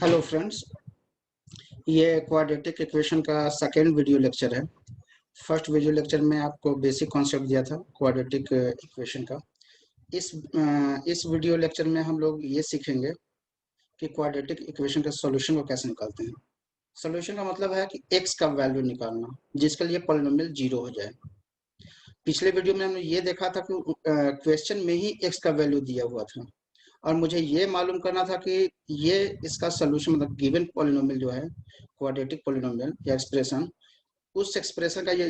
Hello friends, ये quadratic equation का second video lecture है। फर्स्ट वीडियो लेक्चर में आपको बेसिक कॉन्सेप्ट दिया था क्वाड्रेटिक इक्वेशन का। इस वीडियो लेक्चर में हम लोग ये सीखेंगे कि क्वाड्रेटिक इक्वेशन के सॉल्यूशन को कैसे निकालते हैं। सॉल्यूशन का मतलब है कि एक्स का वैल्यू निकालना जिसके लिए पॉलिनोमियल जीरो हो जाए। पिछले वीडियो में हमने ये देखा था कि क्वेश्चन में ही एक्स का वैल्यू दिया हुआ था और मुझे ये मालूम करना था कि ये इसका सोल्यूशन मतलब गिवन पॉलिनोमियल जो है क्वाड्रेटिक पॉलिनोमियल या एक्सप्रेशन, उस एक्सप्रेशन का ये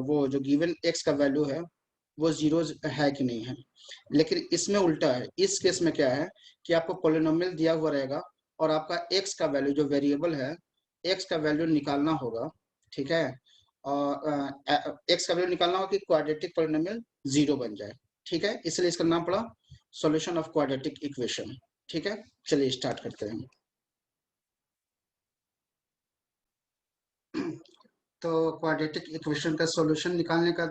वो जो गिवन एक्स का वैल्यू है वो जीरो है कि नहीं है। लेकिन इसमें उल्टा है। इस केस में क्या है कि आपको पॉलिनोमियल दिया हुआ रहेगा और आपका एक्स का वैल्यू जो वेरिएबल है एक्स का वैल्यू निकालना होगा। ठीक है, और एक्स का वैल्यू निकालना होगा कि क्वाड्रेटिक पॉलिनोमियल जीरो बन जाए। ठीक है, इसलिए इसका नाम पड़ा सॉल्यूशन ऑफ क्वाड्रेटिक इक्वेशन। ठीक है, चलिए स्टार्ट करते हैं। तो क्वाड्रेटिक इक्वेशन का सॉल्यूशन निकालने का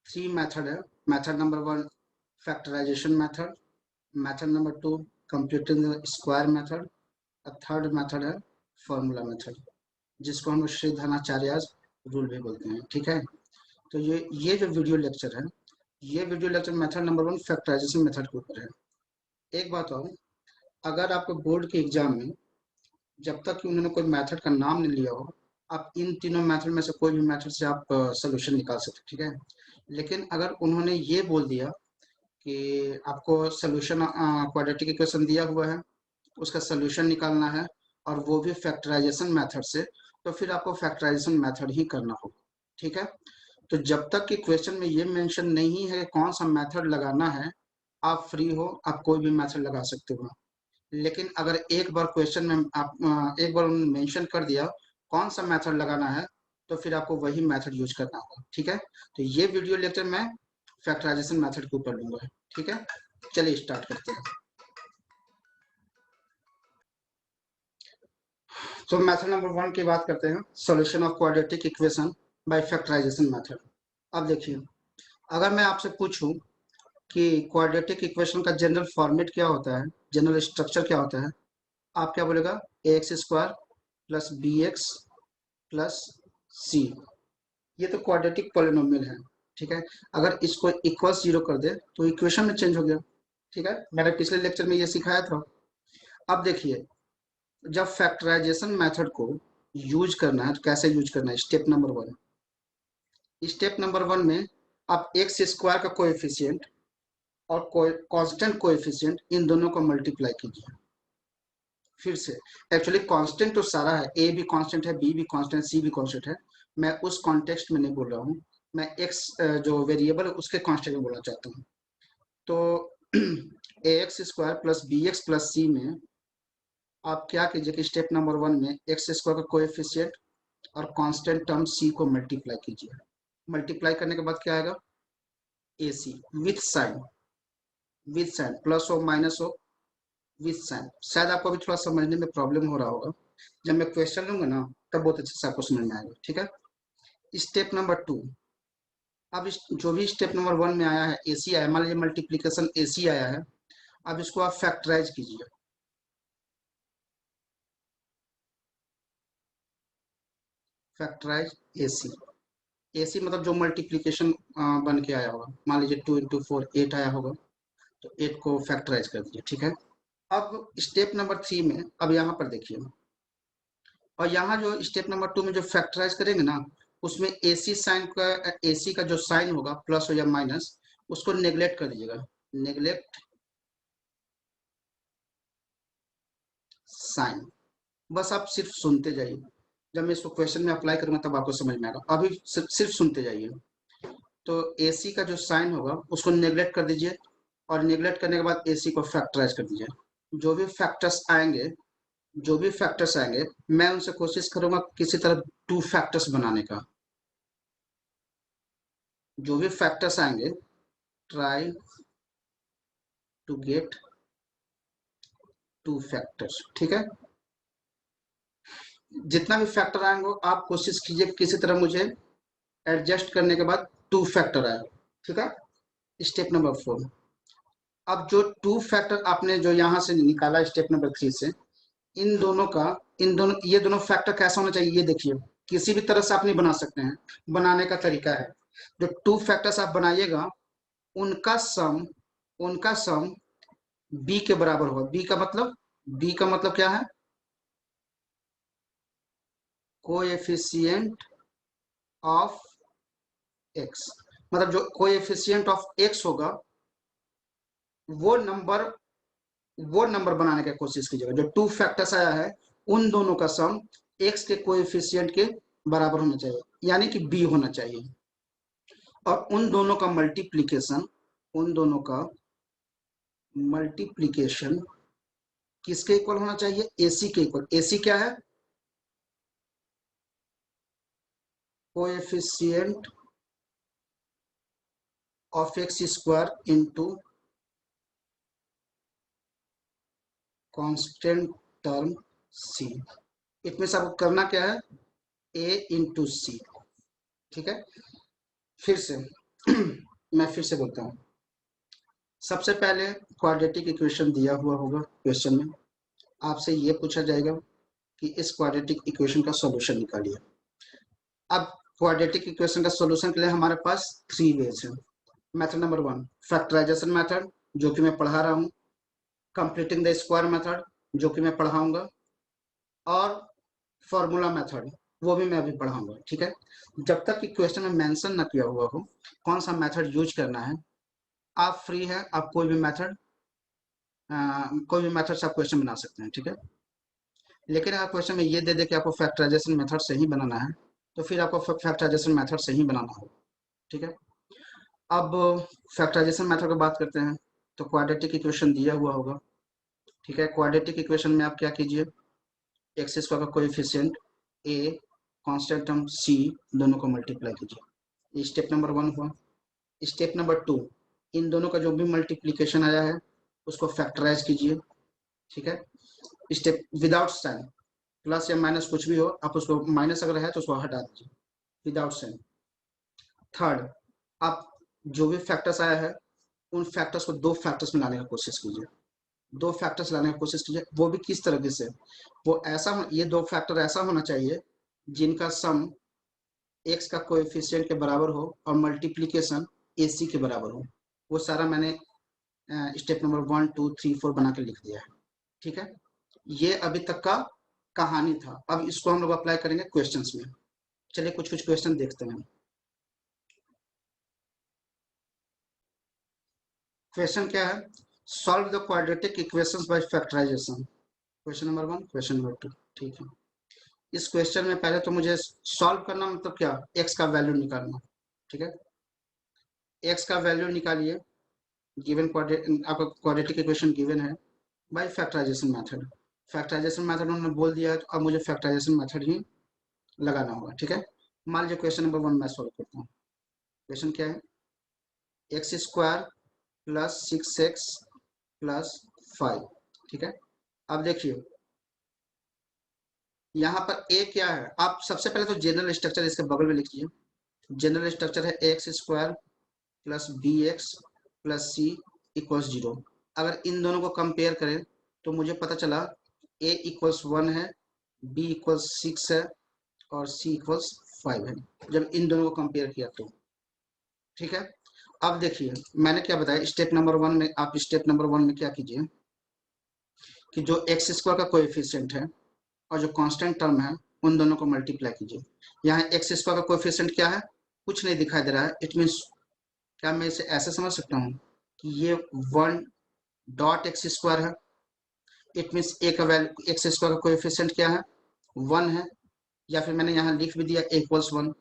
थ्री मेथड है। Method number one factorisation method, method number two computing the square method, और थर्ड मेथड है फॉर्मूला मेथड, जिसको हम श्री धनाचार्य रूल भी बोलते हैं। ठीक है, तो ये जो वीडियो लेक्चर है, ये video lecture method number one factorisation method के ऊपर है। एक बात और, अगर आपको बोर्ड के एग्जाम में जब तक कि उन्होंने कोई मेथड का नाम नहीं लिया हो, आप इन तीनों मेथड में से कोई भी मेथड से आप सोल्यूशन निकाल सकते। ठीक है, लेकिन अगर उन्होंने ये बोल दिया कि आपको सोल्यूशन क्वाड्रेटिक इक्वेशन दिया हुआ है, उसका सोल्यूशन निकालना है और वो भी फैक्टराइजेशन मेथड से, तो फिर आपको फैक्टराइजेशन मेथड ही करना होगा। ठीक है, तो जब तक कि क्वेश्चन में ये मेंशन नहीं है कौन सा मेथड लगाना है, आप फ्री हो, आप कोई भी मेथड लगा सकते हो। लेकिन अगर एक बार क्वेश्चन में आप एक बार उन्होंने मेंशन कर दिया कौन सा मेथड लगाना है, तो फिर आपको वही मेथड यूज करना होगा। ठीक है, तो ये वीडियो लेक्चर मैं फैक्टराइजेशन मेथड के ऊपर लूंगा। ठीक है, चलिए स्टार्ट करते हैं। तो मेथड नंबर वन की बात करते हैं, solution of quadratic equation by factorisation method. अब देखिए, अगर मैं आपसे पूछूं कि क्वाड्रेटिक इक्वेशन का जनरल फॉर्मेट क्या होता है, जनरल स्ट्रक्चर क्या होता है, आप क्या बोलेगा? X square plus b x plus c. ये तो क्वाड्रेटिक पॉलिनोमियल है। ठीक है, अगर इसको इक्वल्स जीरो कर दे तो इक्वेशन में चेंज हो गया। ठीक है, मैंने पिछले लेक्चर में ये सिखाया था। अब देखिए, जब फैक्टराइजेशन मेथड को यूज करना है तो कैसे यूज करना है। Step number one, step number one में आप एक्स स्क्वायर का कोएफिशिएंट और कांस्टेंट कोएफिशिएंट इन दोनों को मल्टीप्लाई कीजिए। फिर से, एक्चुअली कांस्टेंट तो सारा है, ए भी कांस्टेंट है, बी भी कांस्टेंट, सी भी कांस्टेंट है। मैं उस कॉन्टेक्स्ट में नहीं बोल रहा हूँ, मैं एक्स जो वेरिएबल है उसके कांस्टेंट में बोलना चाहता हूँ। तो a x square plus b x plus c में आप क्या कीजिए कि स्टेप नंबर वन में एक्स स्क्वायर का कोएफिशिएंट और कांस्टेंट टर्म सी को मल्टीप्लाई कीजिए। मल्टीप्लाई करने के बाद क्या आएगा? A c with sign plus हो माइनस हो विथ साइन। शायद आपको अभी थोड़ा समझने में प्रॉब्लम हो रहा होगा, जब मैं क्वेश्चन लूंगा ना तब बहुत अच्छे से आपको समझ में आएगा। ठीक है, स्टेप नंबर टू, अब जो भी स्टेप नंबर वन में आया है एसी आया, मान लीजिए मल्टीप्लीकेशन एसी आया है, अब इसको आप फैक्टराइज कीजिए। फैक्टराइज एसी, एसी मतलब जो मल्टीप्लीकेशन बन के आया होगा, मान लीजिए 2 × 4 8 आया होगा, तो 8 को फैक्टराइज कर दीजिए। ठीक है, अब स्टेप नंबर थ्री में अब यहाँ पर देखिए, और यहाँ जो स्टेप नंबर टू में जो फैक्टराइज करेंगे ना, उसमें एसी साइन का, एसी का जो साइन होगा प्लस हो या माइनस, उसको नेग्लेक्ट कर दीजिएगा। नेग्लेक्ट साइन, बस आप सिर्फ सुनते जाइए। जब मैं इसको क्वेश्चन में अप्लाई करूंगा तब आपको समझ में आएगा, अभी सिर्फ सुनते जाइए। तो एसी का जो साइन होगा उसको नेग्लेक्ट कर दीजिए, और नेग्लेक्ट करने के बाद एसी को फैक्टराइज कर दीजिए। जो भी फैक्टर्स आएंगे, जो भी फैक्टर्स आएंगे, मैं उनसे कोशिश करूंगा किसी तरह टू फैक्टर्स बनाने का। जो भी फैक्टर्स आएंगे, try to get two factors. ठीक है, जितना भी फैक्टर आएंगे आप कोशिश कीजिए किसी तरह मुझे एडजस्ट करने के बाद टू फैक्टर आए। ठीक है, स्टेप नंबर फोर, अब जो टू फैक्टर आपने जो यहाँ से निकाला स्टेप नंबर 3 से, इन दोनों का, इन दोनों, ये दोनों फैक्टर कैसा होना चाहिए ये देखिए। किसी भी तरह से आप नहीं बना सकते हैं, बनाने का तरीका है। जो टू फैक्टर्स आप बनाइएगा उनका सम, उनका सम बी के बराबर होगा। बी का मतलब क्या है? Coefficient of x. मतलब जो कोएफिशिएंट ऑफ एक्स होगा वो नंबर, वो नंबर बनाने की कोशिश कीजिएगा। जो टू फैक्टर्स आया है उन दोनों का सम एक्स के कोएफिशिएंट के बराबर होना चाहिए, यानी कि बी होना चाहिए। और उन दोनों का मल्टीप्लीकेशन, उन दोनों का मल्टीप्लीकेशन किसके इक्वल होना चाहिए? एसी के इक्वल। एसी क्या है? Coefficient of x square into constant term c. इसमें से आपको करना क्या है? A into c. ठीक है, फिर से मैं फिर से बोलता हूँ। सबसे पहले क्वाड्रेटिक इक्वेशन दिया हुआ होगा क्वेश्चन में, आपसे ये पूछा जाएगा कि इस क्वाड्रेटिक इक्वेशन का सॉल्यूशन निकालिए। अब क्वाड्रेटिक इक्वेशन का सॉल्यूशन के लिए हमारे पास 3 वेज है। मेथड नंबर 1 फैक्टराइजेशन मेथड, जो कि मैं पढ़ा रहा हूँ। कंप्लीटिंग द स्क्वायर मेथड, जो कि मैं पढ़ाऊंगा। और फॉर्मूला मेथड, वो भी मैं अभी पढ़ाऊंगा। ठीक है, जब तक कि क्वेश्चन में मेंशन ना किया हुआ हो कौन सा मेथड यूज करना है, आप फ्री है, आप कोई भी मेथड से आप क्वेश्चन बना सकते हैं। ठीक है, लेकिन अगर क्वेश्चन में ये दे दे कि आपको फैक्टराइजेशन मेथड से ही बनाना है, तो फिर आपको फैक्टराइजेशन मेथड से ही बनाना होगा। ठीक है, अब फैक्टराइजेशन मेथड की बात करते हैं। तो क्वाड्रेटिक इक्वेशन दिया हुआ होगा। ठीक है, क्वाड्रेटिक इक्वेशन में आप क्या कीजिए, एक्स स्क्वायर का कोएफिशिएंट ए, कांस्टेंट टर्म सी, दोनों को मल्टीप्लाई कीजिए। ये स्टेप नंबर 1 हुआ। स्टेप नंबर 2, इन दोनों का जो भी मल्टीप्लीकेशन आया है उसको फैक्टराइज कीजिए। ठीक है, स्टेप विदाउट साइन, प्लस या माइनस कुछ भी हो, आप उसको, माइनस अगर है तो उसको हटा दीजिए विदाउट साइन। थर्ड, आप जो भी फैक्टर्स आया है उन फैक्टर्स को दो फैक्टर्स में लाने की कोशिश कीजिए। दो फैक्टर्स लाने की कोशिश कीजिए, वो भी किस तरीके से? वो ऐसा, ये दो फैक्टर ऐसा होना चाहिए जिनका सम एक्स का कोएफिशिएंट के बराबर हो और मल्टीप्लीकेशन एसी के बराबर हो। वो सारा मैंने स्टेप नंबर 1 2 3 4 बना के लिख दिया है। ठीक है, ये अभी तक का कहानी था। अब इसको हम लोग अप्लाई करेंगे क्वेश्चंस में। चलिए कुछ कुछ क्वेश्चन देखते हैं। क्वेश्चन क्या है? Solve the quadratic equations by factorisation. Question number 1, question number 2। ठीक है, इस क्वेश्चन में पहले तो मुझे सॉल्व करना, मतलब क्या, एक्स का वैल्यू निकालना। ठीक है, एक्स का वैल्यू निकालिए। गिवन आपका क्वाड्रेटिक इक्वेशन गिवन है by factorisation method. Factorisation method उन्होंने बोल दिया है, तो अब मुझे फैक्टराइजेशन मेथड ही लगाना होगा। ठीक है, मान लीजिए क्वेश्चन नंबर 1 मैं सॉल्व करता हूँ। क्वेश्चन क्या है? X square plus 6x plus 5। ठीक है, अब देखिए यहाँ पर ए क्या है। आप सबसे पहले तो जनरल स्ट्रक्चर इसके बगल में लिखिए। जनरल स्ट्रक्चर है x square plus b x plus c equals 0। अगर इन दोनों को कंपेयर करें तो मुझे पता चला ए इक्वल्स 1 है, बी इक्वल्स 6 है और सी इक्वल्स 5 है, जब इन दोनों को कंपेयर किया तो। ठीक है, अब देखिए मैंने क्या बताया स्टेप नंबर 1 में। आप स्टेप नंबर 1 में क्या कीजिए कि जो एक्स स्क्वायर का कोएफिशिएंट है और जो कांस्टेंट टर्म है उन दोनों को मल्टीप्लाई कीजिए। यहाँ एक्स स्क्वायर का कोएफिशिएंट क्या है? कुछ नहीं दिखाई दे रहा है। इट मीन्स क्या मैं इसे ऐसे समझ सकता हूँ कि ये 1 डॉट एक्स स्क्वायर है। इट मीन्स ए का वैल्यू, एक्स स्क्वायर का कोएफिशिएंट क्या है? 1 है, या फिर मैंने यहाँ लिख भी दिया इक्वल्स 1।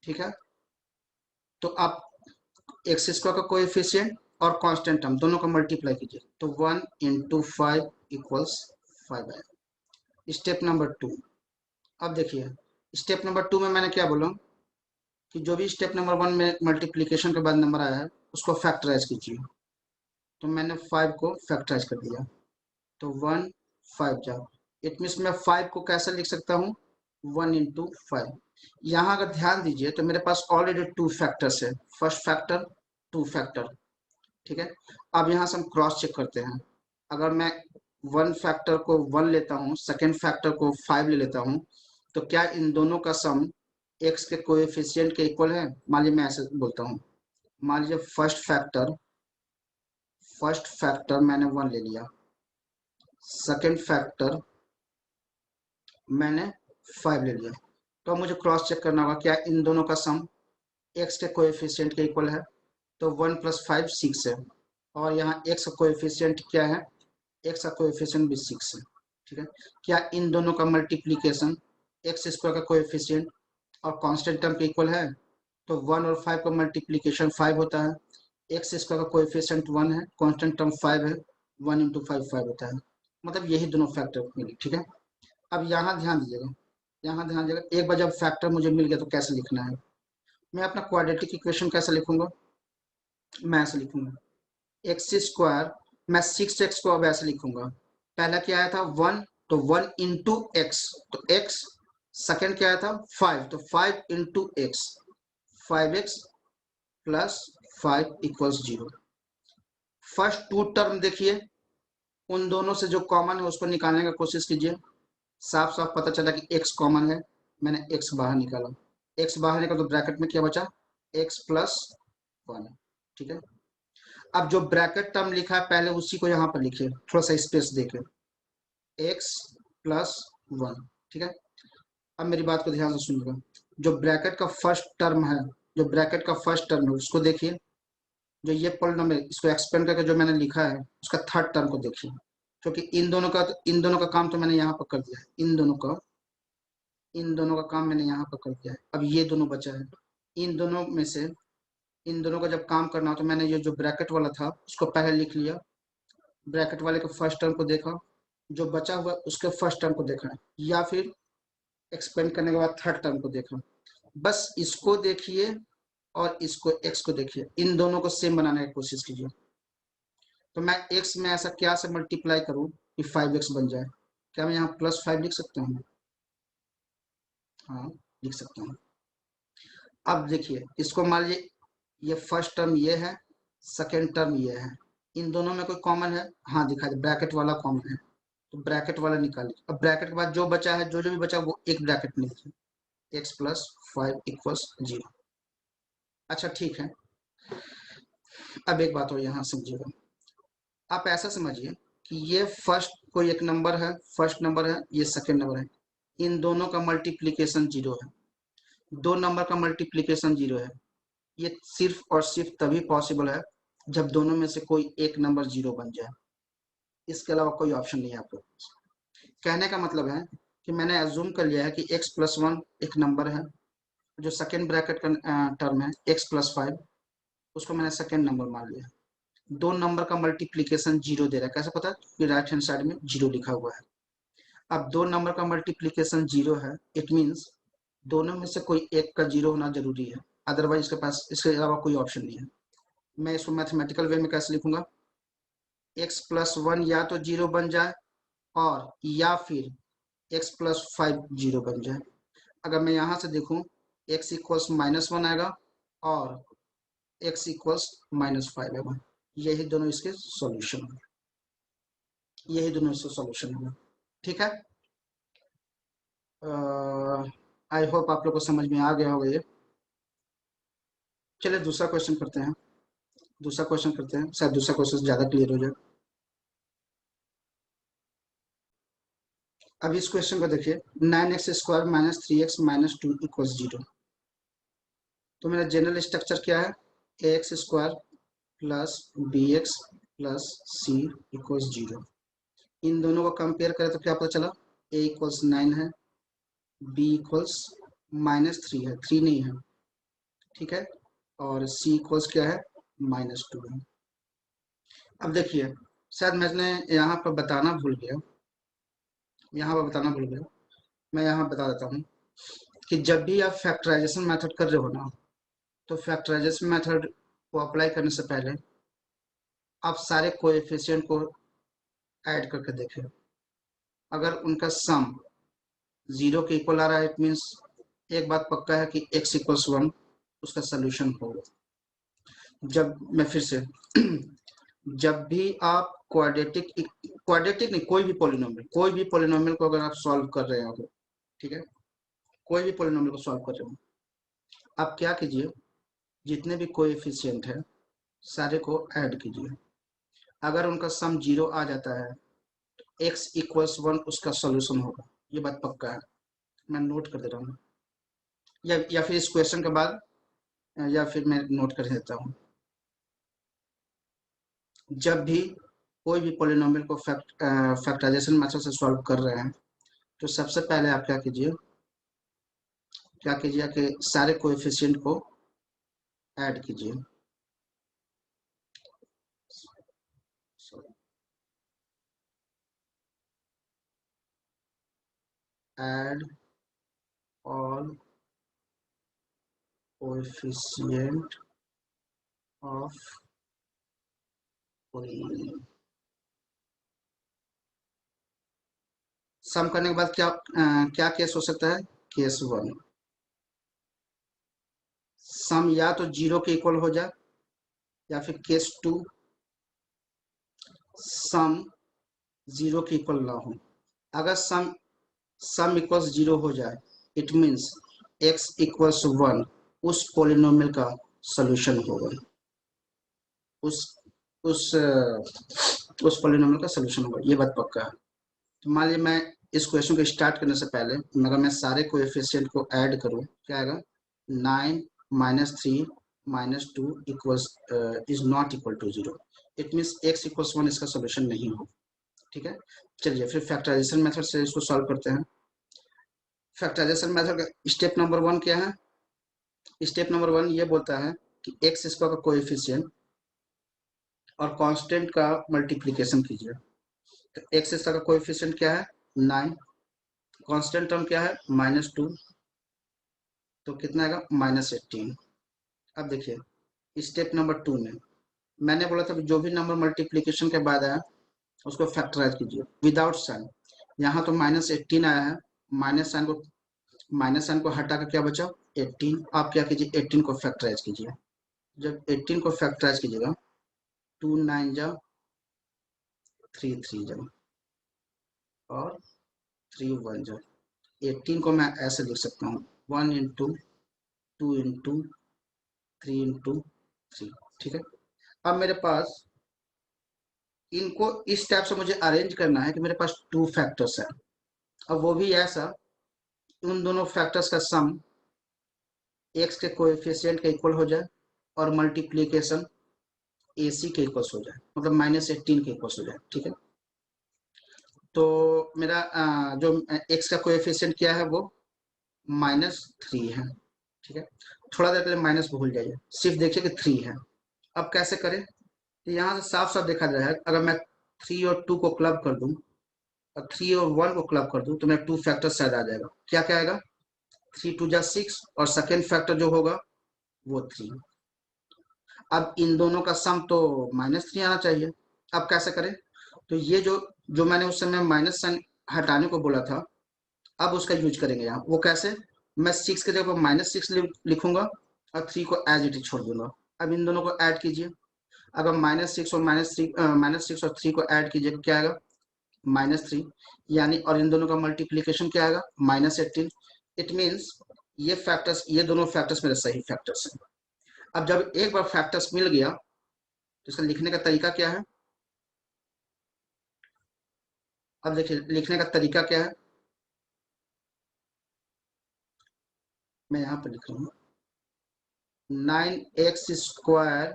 ठीक है, तो आप एक्स स्क्वायर का कोएफिशिएंट और कांस्टेंट टर्म दोनों को मल्टीप्लाई कीजिए, तो 1 इंटू 5 इक्वल्स 5 है। स्टेप नंबर 2, अब देखिए स्टेप नंबर 2 में मैंने क्या बोला कि जो भी स्टेप नंबर 1 में मल्टीप्लिकेशन के बाद नंबर आया है उसको फैक्टराइज कीजिए। तो मैंने 5 को फैक्टराइज कर दिया, तो 1 5 जाओ। इट मीन्स मैं 5 को कैसे लिख सकता हूँ? 1 इंटू 5। यहाँ अगर ध्यान दीजिए तो मेरे पास ऑलरेडी टू फैक्टर्स है। फर्स्ट फैक्टर, टू फैक्टर, ठीक है। अब यहाँ से हम क्रॉस चेक करते हैं। अगर मैं वन फैक्टर को 1 लेता हूँ, सेकेंड फैक्टर को 5 ले लेता हूँ, तो क्या इन दोनों का सम x के कोएफिशिएंट के इक्वल है? मान लीजिए मैं ऐसे बोलता हूँ, मान लीजिए फर्स्ट फैक्टर मैंने 1 ले लिया, सेकेंड फैक्टर मैंने 5 ले लिया, तो मुझे क्रॉस चेक करना होगा क्या इन दोनों का सम x के कोएफिशिएंट के इक्वल है? तो 1 + 5 6 है, और यहाँ x का कोएफिशिएंट क्या है? x का कोएफिशिएंट भी 6 है। ठीक है। क्या इन दोनों का मल्टीप्लीकेशन एक्स स्क्वायर का कोएफिशिएंट और कांस्टेंट टर्म के इक्वल है? तो 1 और 5 का मल्टीप्लीकेशन 5 होता है, एक्स स्क्वायर का कोएफिशिएंट 1 है, कांस्टेंट टर्म 5 है, 1 × 5 5 होता है, मतलब यही दोनों फैक्टर मिले। ठीक है। अब यहाँ ध्यान दीजिएगा, एक बार जब फैक्टर मुझे मिल गया तो कैसे लिखना है? मैं अपना क्वाड्रेटिक इक्वेशन कैसे लिखूंगा? मैं ऐसे लिखूंगा x², मैं 6x को अब ऐसे लिखूंगा, पहला क्या आया था 1, तो 1 × x, तो x, सेकंड क्या आया था 5, तो 5 × x, 5x + 5 = 0। First to term देखिए, उन दोनों से जो कॉमन है उसको निकालने का कोशिश कीजिए। साफ साफ पता चला कि x कॉमन है, मैंने x बाहर निकाला, x बाहर निकाला तो ब्रैकेट में क्या बचा? x + 1। ठीक है। अब जो ब्रैकेट टर्म लिखा है पहले उसी को यहाँ पर लिखिए, थोड़ा सा स्पेस देके, x + 1। ठीक है। अब मेरी बात को ध्यान से सुनिएगा, जो ब्रैकेट का फर्स्ट टर्म है उसको देखिए, जो ये पॉलिनोमियल इसको एक्सपेंड करके जो मैंने लिखा है उसका थर्ड टर्म को देखिए, क्योंकि इन दोनों का काम तो मैंने यहाँ पर कर दिया है, इन दोनों का काम मैंने यहाँ पर कर दिया है। अब ये दोनों बचा है, इन दोनों में से इन दोनों का जब काम करना हो तो मैंने ये जो ब्रैकेट वाला था उसको पहले लिख लिया, ब्रैकेट वाले के फर्स्ट टर्म को देखा, जो बचा हुआ उसके फर्स्ट टर्म को देखा, या फिर एक्सपेंड करने के बाद थर्ड टर्म को देखा। बस इसको देखिए और इसको x को देखिए, इन दोनों को सेम बनाने की कोशिश कीजिए। तो मैं x में ऐसा क्या से मल्टीप्लाई करूं कि 5x बन जाए? क्या मैं यहाँ +5 लिख सकता हूँ? हाँ, लिख सकता हूँ। अब देखिए, इसको मान लीजिए ये फर्स्ट टर्म ये है, सेकेंड टर्म ये है, इन दोनों में कोई कॉमन है? हाँ दिखा दे, ब्रैकेट वाला कॉमन है, तो ब्रैकेट वाला निकालिए। अब ब्रैकेट के बाद जो बचा है, जो भी बचा वो एक ब्रैकेट में लिखिए, x + 5 = 0। अच्छा ठीक है। अब एक बात और यहाँ समझिएगा, आप ऐसा समझिए कि ये फर्स्ट कोई एक नंबर है, फर्स्ट नंबर है, ये सेकेंड नंबर है, इन दोनों का मल्टीप्लीकेशन 0 है, दो नंबर का मल्टीप्लीकेशन 0 है। ये सिर्फ और सिर्फ तभी पॉसिबल है जब दोनों में से कोई एक नंबर 0 बन जाए, इसके अलावा कोई ऑप्शन नहीं है आपके पास। कहने का मतलब है कि मैंने अज्यूम कर लिया है कि x + 1 एक नंबर है, जो सेकेंड ब्रैकेट का टर्म है x + 5, उसको मैंने सेकेंड नंबर मान लिया। दो नंबर का मल्टीप्लीकेशन 0 दे रहा है, कैसे पता? कि राइट हैंड साइड में 0 लिखा हुआ है। अब दो नंबर का मल्टीप्लीकेशन 0 है, इट मीन्स दोनों में से कोई एक का 0 होना जरूरी है, अदरवाइज इसके पास इसके अलावा कोई ऑप्शन नहीं है। मैं इसको मैथमेटिकल वे में कैसे लिखूंगा? x + 1 या तो 0 बन जाए, और या फिर x + 5 0 बन जाए। अगर मैं यहाँ से देखूं, x = -1 आएगा और x = -5 आएगा, यही दोनों इसके सॉल्यूशन है, यही दोनों इसके सॉल्यूशन है। ठीक है। आई होप आप लोग को समझ में आ गया होगा ये। चलिए दूसरा क्वेश्चन करते हैं, शायद दूसरा क्वेश्चन ज़्यादा क्लियर हो जाए। अब इस क्वेश्चन को देखिए, 9x² - 3x - 2 = 0। तो मेरा जनरल स्ट्रक्चर क्या है? ax² + bx + c = 0। इन दोनों को कंपेयर करें तो क्या पता चला? a = 9 है, b = -3 है, 3 नहीं है, ठीक है, और c = क्या है? -2 है। अब देखिए, शायद मैंने यहाँ पर बताना भूल गया, मैं यहाँ बता देता हूँ कि जब भी आप फैक्टराइजेशन मेथड कर रहे हो ना, तो फैक्टराइजेशन मेथड को अप्लाई करने से पहले आप सारे कोएफिशिएंट को ऐड करके देखें। अगर उनका सम 0 के इक्वल आ रहा है, इट मीन्स एक बात पक्का है कि x = 1 उसका सोल्यूशन होगा। जब मैं फिर से जब भी आप क्वाड्रेटिक नहीं, कोई भी पोलिनोमियल को अगर आप सॉल्व कर रहे हो, ठीक है, कोई भी पोलिनोमियल को सॉल्व कर रहे हो, आप क्या कीजिए, जितने भी कोएफिशिएंट है सारे को ऐड कीजिए। अगर उनका सम 0 आ जाता है, x इक्वल्स 1 उसका सॉल्यूशन होगा, ये बात पक्का है। मैं नोट कर दे रहा हूँ, या फिर इस क्वेश्चन के बाद, या फिर मैं नोट कर देता हूँ। जब भी कोई भी पोलिनोमियल को फैक्टराइजेशन मेथड से सॉल्व कर रहे हैं, तो सबसे पहले आप क्या कीजिए कि सारे कोएफिशिएंट को ऐड कीजिए। Add all coefficient of polynomial. Sum करने के बाद क्या केस हो सकता है? केस 1, सम या तो 0 के इक्वल हो जाए, या फिर केस 2, सम 0 के इक्वल ना हो। अगर सम इक्वल्स 0 हो जाए, इट मीन्स x इक्वल्स 1 उस पोलिनोमियल का सॉल्यूशन होगा, उस उस उस पोलिनोमियल का सॉल्यूशन होगा, ये बात पक्का है। तो मान लीजिए मैं इस क्वेश्चन को स्टार्ट करने से पहले अगर मैं सारे कोएफिशिएंट को ऐड करूं, क्या आएगा? 9 minus 3 minus 2 equals is not equal to 0। It means x equals 1 इसका सॉल्यूशन नहीं होगा। ठीक है, चलिए फिर फैक्टराइजेशन मेथड से इसको सॉल्व करते हैं। फैक्टराइजेशन मेथड का स्टेप नंबर 1 क्या है? स्टेप नंबर 1 ये बोलता है कि एक्स स्क्वायर का कोएफिशिएंट और कांस्टेंट का मल्टीप्लिकेशन कीजिए। तो एक्स स्क्वायर का कोएफिशिएंट क्या है? 9। कांस्टेंट टर्म क्या है? -2, तो कितना आएगा? -18। अब देखिए स्टेप नंबर 2 में मैंने बोला था जो भी नंबर मल्टीप्लिकेशन के बाद आया उसको फैक्टराइज कीजिए विदाउट साइन। यहाँ तो -18 आया है, माइनस साइन को हटा कर क्या बचा? 18। आप क्या कीजिए, 18 को फैक्टराइज कीजिए। जब 18 को फैक्टराइज कीजिएगा, 2 9 जा 3 3 जा और 3 1 जा। 18 को मैं ऐसे लिख सकता हूँ, 1 इंटू 2 इंटू 3 इंटू 3। ठीक है, अब मेरे पास इनको इस टाइप से मुझे अरेंज करना है कि मेरे पास 2 फैक्टर्स है। अब वो भी ऐसा, उन दोनों फैक्टर्स का सम एक्स के कोएफिशिएंट के इक्वल हो जाए और मल्टीप्लीकेशन AC के इक्वल हो जाए, मतलब -18 के इक्वल हो जाए। ठीक है, तो मेरा जो एक्स का कोएफिशिएंट क्या है, वो -3 है। ठीक है, थोड़ा देर के लिए माइनस भूल जाइए, सिर्फ देखिए कि 3 है। अब कैसे करें? तो यहाँ से साफ साफ देखा जाए, अगर मैं 3 और 2 को क्लब कर दूं और 3 और 1 को क्लब कर दूं, तो मेरा 2 फैक्टर शायद आ जाएगा। क्या क्या आएगा? 3 2 जा 6 और सेकेंड फैक्टर जो होगा वो 3। अब इन दोनों का सम तो -3 आना चाहिए। अब कैसे करें? तो ये जो मैंने उस समय माइनस साइन हटाने को बोला था, अब उसका यूज करेंगे यहाँ। वो कैसे? मैं 6 के जगह पर -6 लिखूंगा और 3 को एज इट इज छोड़ दूंगा। अब इन दोनों को ऐड कीजिए। अगर -6 और 3 को ऐड कीजिए, क्या आएगा? -3। यानी और इन दोनों का मल्टीप्लीकेशन क्या आएगा? -18। इट मीन्स ये दोनों फैक्टर्स मेरे सही फैक्टर्स हैं। अब जब एक बार फैक्टर्स मिल गया, तो इसका लिखने का तरीका क्या है? अब देखिए लिखने का तरीका क्या है, मैं यहाँ पर लिख रहा हूँ 9x²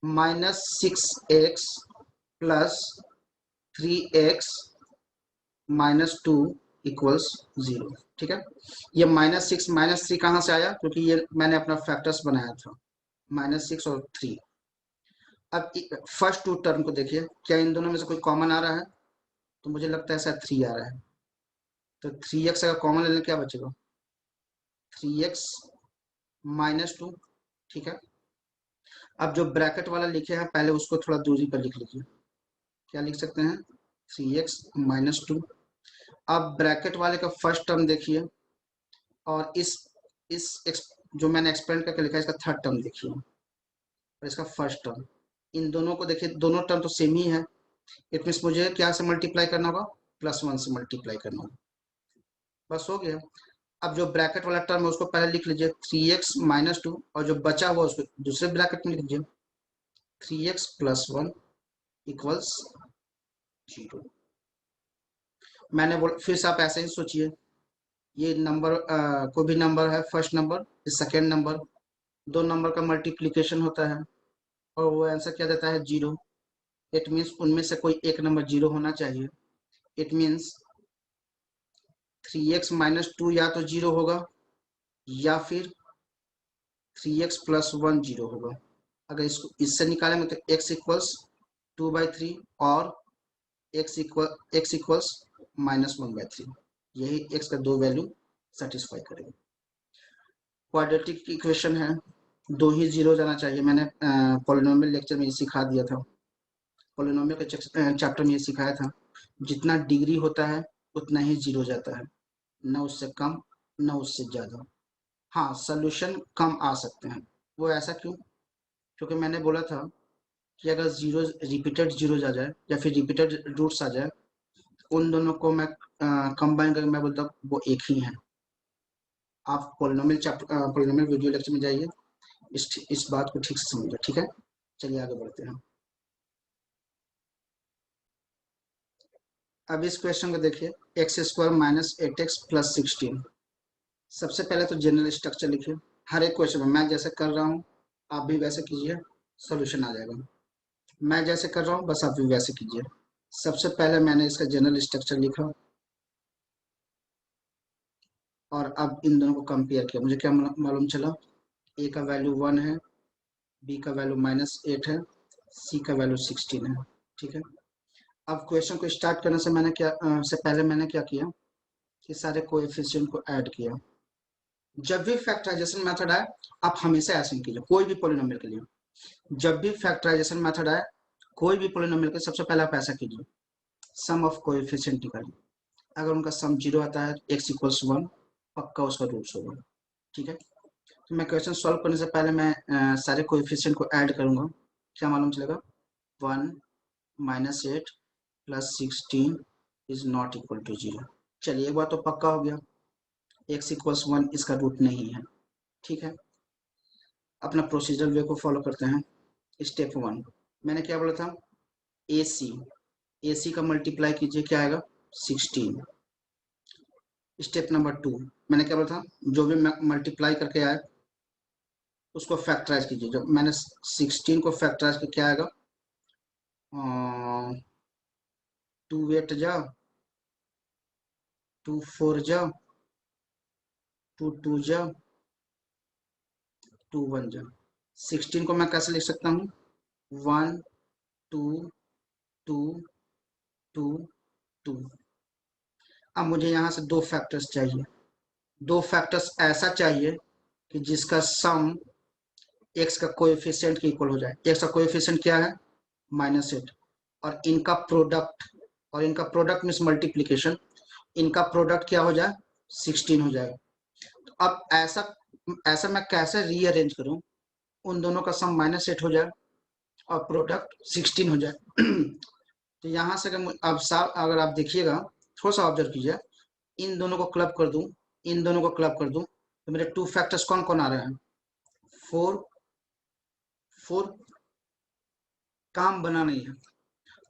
-6x plus 3x -2 equals 0। ठीक है, ये -6 -3 कहाँ से आया? क्योंकि ये मैंने अपना फैक्टर्स बनाया था, -6 और 3। अब फर्स्ट 2 टर्म को देखिए, क्या इन दोनों में से कोई कॉमन आ रहा है? तो मुझे लगता है शायद 3 आ रहा है। तो 3x अगर कॉमन ले लें, क्या बचेगा? 3x -2। ठीक है, अब जो ब्रैकेट वाला लिखे हैं पहले उसको थोड़ा दूरी पर लिख लीजिए। क्या लिख सकते हैं? 3x -2। अब ब्रैकेट वाले का फर्स्ट टर्म देखिए, और जो मैंने एक्सपेंड करके लिखा है इसका थर्ड टर्म देखिए, और इसका फर्स्ट टर्म। इन दोनों को देखिए, दोनों टर्म तो सेम ही है। इट मीन्स मुझे क्या से मल्टीप्लाई करना होगा, +1 से मल्टीप्लाई करना होगा। बस हो गया। अब जो ब्रैकेट वाला टर्म है उसको पहले लिख लीजिए 3x - 2, और जो बचा हुआ उसको दूसरे ब्रैकेट में लिख लीजिए 3x + 1 = 0। मैंने बोला, फिर से आप ऐसे ही सोचिए, ये नंबर कोई भी नंबर है, फर्स्ट नंबर, सेकेंड नंबर, दो नंबर का मल्टीप्लीकेशन होता है और वो आंसर क्या देता है, 0। इट मीन्स उनमें से कोई एक नंबर 0 होना चाहिए। इट मीन्स 3x - 2 या तो 0 होगा, या फिर 3x + 1 0 होगा। अगर इसको इससे निकालेंगे तो x = 2/3 और x = -1/3। यही x का दो वैल्यू सेटिस्फाई करेगा। क्वाड्रेटिक इक्वेशन है, दो ही जीरो जाना चाहिए। मैंने पॉलिनोमियल लेक्चर में ये सिखा दिया था, पॉलिनोमियल के चैप्टर में ये सिखाया था, जितना डिग्री होता है उतना ही जीरो जाता है, न उससे कम न उससे ज्यादा। हाँ, सोल्यूशन कम आ सकते हैं। वो ऐसा क्यों? क्योंकि मैंने बोला था कि अगर जीरो रिपीटेड जीरो आ जाए या फिर रिपीटेड रूट्स आ जाए, उन दोनों को मैं कंबाइन करके मैं बोलता हूँ वो एक ही है। आप पॉलिनोमियल वीडियो लेक्चर में जाइए, इस बात को ठीक से समझिए। ठीक है, चलिए आगे बढ़ते हैं। अब इस क्वेश्चन को देखिए, x² - 8x + 16। सबसे पहले तो जनरल स्ट्रक्चर लिखिए। हर एक क्वेश्चन में मैं जैसे कर रहा हूँ आप भी वैसे कीजिए, सॉल्यूशन आ जाएगा। मैं जैसे कर रहा हूँ बस आप भी वैसे कीजिए। सबसे पहले मैंने इसका जनरल स्ट्रक्चर लिखा और अब इन दोनों को कंपेयर किया। मुझे क्या मालूम चला, a का वैल्यू 1 है, b का वैल्यू -8 है, c का वैल्यू 16 है। ठीक है, अब क्वेश्चन को स्टार्ट करने से से पहले मैंने क्या किया कि सारे कोएफिशिएंट को ऐड किया। जब भी फैक्टराइजेशन मेथड आए आप हमेशा ऐसे ही कीजिए, कोई भी पॉलिनोमियल के लिए। जब भी फैक्टराइजेशन मेथड आए कोई भी पॉलिनोमियल के, सबसे पहले आप ऐसा कीजिए, सम ऑफ कोएफिशिएंट निकालिए। अगर उनका सम 0 आता है, x = 1, पक्का उसका रूट्स होगा। ठीक है, तो मैं क्वेश्चन सॉल्व करने से पहले मैं सारे कोएफिशिएंट को ऐड करूंगा। क्या मालूम चलेगा, 1 - 8 + 16 ≠ 0। चलिए, एक बार तो पक्का हो गया, x = 1 इसका रूट नहीं है। ठीक है, अपना प्रोसीजर वे को फॉलो करते हैं। स्टेप 1 मैंने क्या बोला था, AC का मल्टीप्लाई कीजिए, क्या आएगा, 16। स्टेप नंबर 2 मैंने क्या बोला था, जो भी मल्टीप्लाई करके आए उसको फैक्टराइज कीजिए। जब मैंने 16 को फैक्टराइज किया, क्या आएगा, 2 8 जा, 2 4 जा, 2 2 जा, 2 1 जा। 16 को मैं कैसे लिख सकता हूँ, 1 2 2 2 2। अब मुझे यहाँ से दो फैक्टर्स चाहिए, दो फैक्टर्स ऐसा चाहिए कि जिसका सम x का कोएफिशिएंट के इक्वल हो जाए। x का कोएफिशिएंट क्या है, -8, और इनका प्रोडक्ट मीन्स मल्टीप्लीकेशन, इनका प्रोडक्ट क्या हो जाए, 16 हो जाए। तो अब ऐसा ऐसा मैं कैसे रीअरेंज करूं, उन दोनों का सम -8 हो जाए और प्रोडक्ट 16 हो जाए। तो यहाँ से अगर आप देखिएगा, थोड़ा सा ऑब्जर्व कीजिए, इन दोनों को क्लब कर दूं, इन दोनों को क्लब कर दूं, तो मेरे टू फैक्टर्स कौन कौन आ रहे हैं, 4 4। काम बना नहीं है,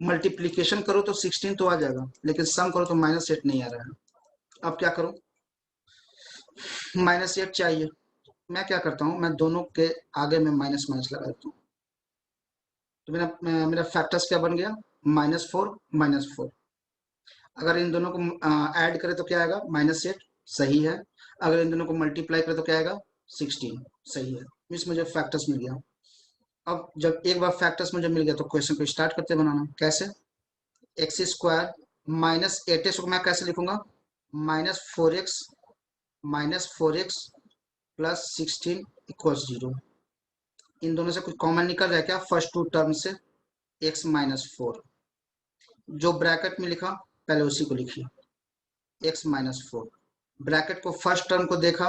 मल्टीप्लीकेशन करो तो 16 तो आ जाएगा, लेकिन सम करो तो -8 नहीं आ रहा है। अब क्या करूं, -8 चाहिए। मैं क्या करता हूं, मैं दोनों के आगे में माइनस माइनस लगा देता हूं। तो मेरा मेरा फैक्टर्स क्या बन गया, -4 -4। अगर इन दोनों को ऐड करें तो क्या आएगा, -8, सही है। अगर इन दोनों को मल्टीप्लाई करें तो क्या आएगा, 16, सही है। मीन्स मुझे फैक्टर्स मिल गया। अब जब एक बार फैक्टर्स मुझे मिल गया तो क्वेश्चन को स्टार्ट करते बनाना। कैसे, x² - 8x को मैं कैसे लिखूंगा, -4x + 16 = 0। इन दोनों से कुछ कॉमन निकल रहा है क्या, फर्स्ट टू टर्म से, x - 4। जो ब्रैकेट में लिखा पहले उसी को लिखिए, x - 4। ब्रैकेट को फर्स्ट टर्म को देखा,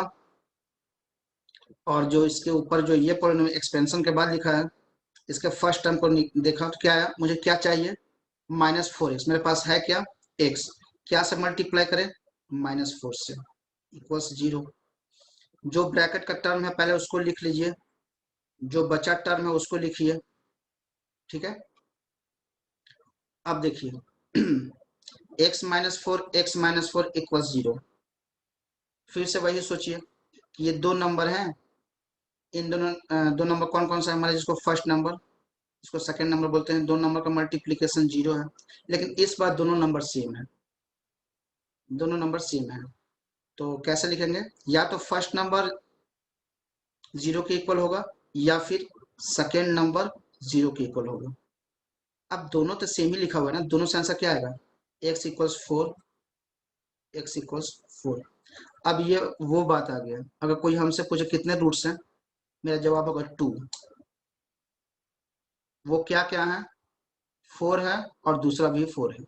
और जो इसके ऊपर जो ये पॉलिनोमियल एक्सपेंशन के बाद लिखा है इसके फर्स्ट टर्म को देखा तो क्या आया, मुझे क्या चाहिए, -4x, मेरे पास है क्या, x, क्या से मल्टीप्लाई करें, -4 से, इक्वल्स 0। जो ब्रैकेट का टर्म है पहले उसको लिख लीजिए, जो बचा टर्म है उसको लिखिए, ठीक है। अब देखिए x-4 इक्वल्स 0। फिर से वही सोचिए कि ये दो नंबर हैं, इन दोनों दो नंबर कौन कौन सा है हमारे, जिसको फर्स्ट नंबर, इसको सेकंड नंबर बोलते हैं, दो नंबर का मल्टीप्लिकेशन 0 है, लेकिन इस बार दोनों नंबर सेम है, दोनों नंबर सेम है। तो कैसे लिखेंगे, या तो फर्स्ट नंबर 0 के इक्वल होगा या फिर सेकेंड नंबर 0 के इक्वल होगा। अब दोनों तो सेम ही लिखा हुआ है ना, दोनों से आंसर क्या आएगा, x इक्वल्स 4, x इक्वल्स 4। अब ये वो बात आ गया, अगर कोई हमसे पूछे कितने रूट्स हैं, मेरा जवाब होगा 2। वो क्या क्या है, 4 है और दूसरा भी 4 है।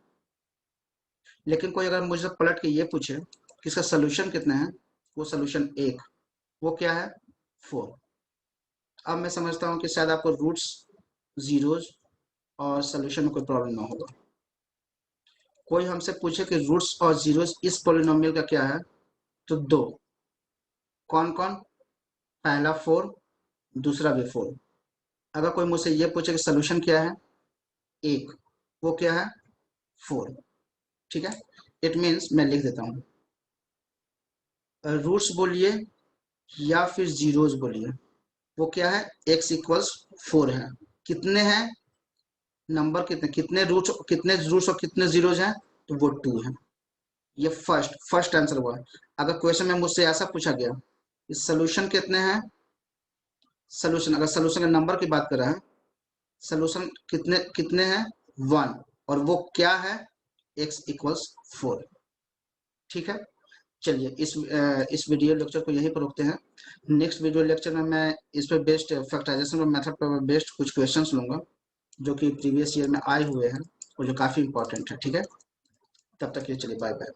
लेकिन कोई अगर मुझसे पलट के ये पूछे कि इसका सोल्यूशन कितने हैं, वो सोल्यूशन 1, वो क्या है, 4। अब मैं समझता हूँ कि शायद आपको रूट्स, जीरोज और सोल्यूशन में कोई प्रॉब्लम ना होगा। कोई हमसे पूछे कि रूट्स और जीरोज इस पॉलिनोमियल का क्या है, तो दो, कौन कौन, पहला 4, दूसरा भी 4। अगर कोई मुझसे ये पूछे कि सोल्यूशन क्या है, एक, वो क्या है, 4, ठीक है। इट मीन्स मैं लिख देता हूँ, रूट्स बोलिए या फिर जीरोज बोलिए, वो क्या है, x इक्वल्स 4 है। कितने हैं नंबर, कितने रूट्स और कितने जीरोज हैं, तो वो 2 है। ये फर्स्ट आंसर हुआ। अगर क्वेश्चन में मुझसे ऐसा पूछा गया इस सोल्यूशन कितने हैं, सोल्यूशन, अगर सोल्यूशन के नंबर की बात कर रहे हैं, सोल्यूशन कितने कितने हैं, 1, और वो क्या है, x इक्वल्स 4, ठीक है। चलिए इस वीडियो लेक्चर को यहीं पर रोकते हैं। नेक्स्ट वीडियो लेक्चर में मैं इस पर बेस्ड फैक्टराइजेशन मेथड पर बेस्ड कुछ क्वेश्चंस लूंगा जो कि प्रीवियस ईयर में आए हुए हैं और जो काफ़ी इंपॉर्टेंट है, ठीक है। तब तक ये चलिए, बाय बाय।